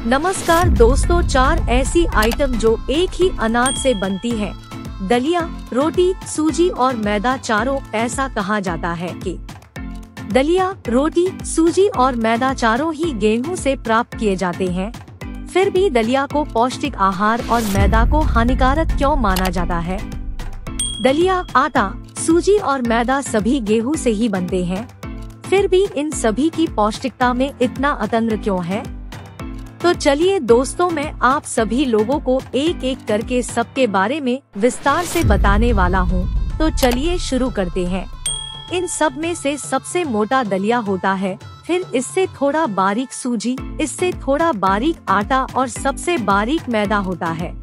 नमस्कार दोस्तों, 4 ऐसी आइटम जो एक ही अनाज से बनती है। दलिया, रोटी, सूजी और मैदा चारों। ऐसा कहा जाता है कि दलिया, रोटी, सूजी और मैदा चारों ही गेहूं से प्राप्त किए जाते हैं। फिर भी दलिया को पौष्टिक आहार और मैदा को हानिकारक क्यों माना जाता है? दलिया, आटा, सूजी और मैदा सभी गेहूं से ही बनते हैं। फिर भी इन सभी की पौष्टिकता में इतना अंतर क्यों है? तो चलिए दोस्तों, मैं आप सभी लोगों को एक एक करके सबके बारे में विस्तार से बताने वाला हूँ। तो चलिए शुरू करते हैं। इन सब में से सबसे मोटा दलिया होता है, फिर इससे थोड़ा बारीक सूजी, इससे थोड़ा बारीक आटा और सबसे बारीक मैदा होता है।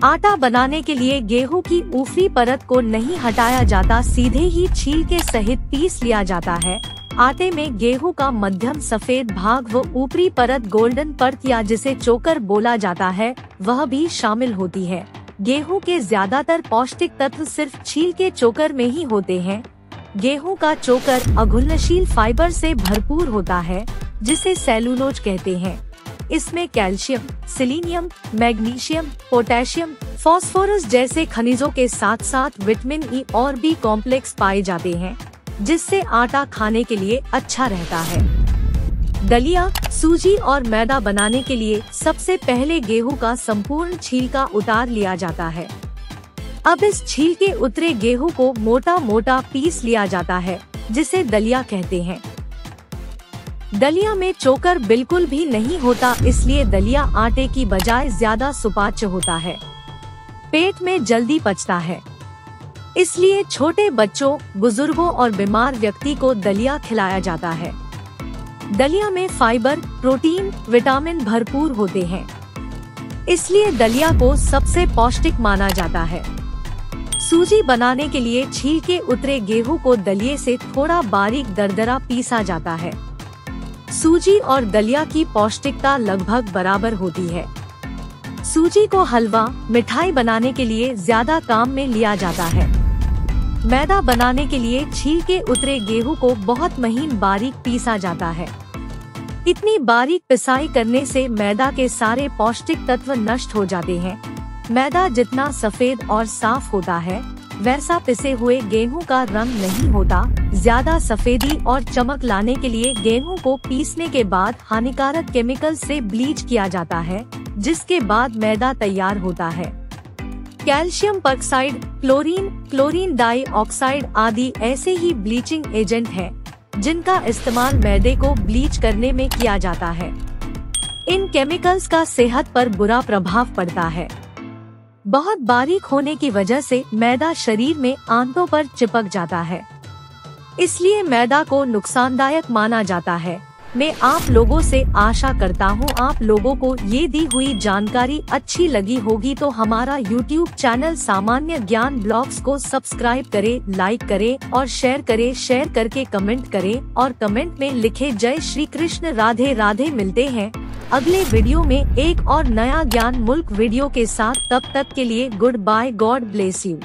आटा बनाने के लिए गेहूं की ऊपरी परत को नहीं हटाया जाता, सीधे ही छीलके सहित पीस लिया जाता है। आटे में गेहूं का मध्यम सफेद भाग व ऊपरी परत गोल्डन परत या जिसे चोकर बोला जाता है, वह भी शामिल होती है। गेहूं के ज्यादातर पौष्टिक तत्व सिर्फ छील के चोकर में ही होते हैं। गेहूं का चोकर अघुलनशील फाइबर से भरपूर होता है, जिसे सेलुलोज कहते हैं। इसमें calcium, selenium, magnesium, potassium, phosphorus जैसे खनिजों के साथ साथ विटामिन ई और बी कॉम्प्लेक्स पाए जाते हैं, जिससे आटा खाने के लिए अच्छा रहता है। दलिया, सूजी और मैदा बनाने के लिए सबसे पहले गेहूं का संपूर्ण छिलका उतार लिया जाता है। अब इस छिलके उतरे गेहूं को मोटा मोटा पीस लिया जाता है, जिसे दलिया कहते हैं। दलिया में चोकर बिल्कुल भी नहीं होता, इसलिए दलिया आटे की बजाय ज्यादा सुपाच्य होता है। पेट में जल्दी पचता है, इसलिए छोटे बच्चों, बुजुर्गों और बीमार व्यक्ति को दलिया खिलाया जाता है। दलिया में फाइबर, प्रोटीन, विटामिन भरपूर होते हैं, इसलिए दलिया को सबसे पौष्टिक माना जाता है। सूजी बनाने के लिए छीलके उतरे गेहूं को दलिये से थोड़ा बारीक दरदरा पीसा जाता है। सूजी और दलिया की पौष्टिकता लगभग बराबर होती है। सूजी को हलवा, मिठाई बनाने के लिए ज्यादा काम में लिया जाता है। मैदा बनाने के लिए छीलके उतरे गेहूं को बहुत महीन बारीक पीसा जाता है। इतनी बारीक पिसाई करने से मैदा के सारे पौष्टिक तत्व नष्ट हो जाते हैं। मैदा जितना सफेद और साफ होता है, वैसा पिसे हुए गेहूं का रंग नहीं होता। ज्यादा सफेदी और चमक लाने के लिए गेहूं को पीसने के बाद हानिकारक केमिकल से ब्लीच किया जाता है, जिसके बाद मैदा तैयार होता है। Calcium peroxide, chlorine, chlorine dioxide आदि ऐसे ही ब्लीचिंग एजेंट हैं, जिनका इस्तेमाल मैदे को ब्लीच करने में किया जाता है। इन केमिकल्स का सेहत पर बुरा प्रभाव पड़ता है। बहुत बारीक होने की वजह से मैदा शरीर में आंतों पर चिपक जाता है, इसलिए मैदा को नुकसानदायक माना जाता है। मैं आप लोगों से आशा करता हूँ आप लोगों को ये दी हुई जानकारी अच्छी लगी होगी। तो हमारा YouTube चैनल सामान्य ज्ञान ब्लॉग्स को सब्सक्राइब करें, लाइक करें और शेयर करें। शेयर करके कमेंट करें और कमेंट में लिखे जय श्री कृष्ण, राधे राधे। मिलते हैं अगले वीडियो में एक और नया ज्ञान मुल्क वीडियो के साथ। तब तक के लिए good bye, God bless you.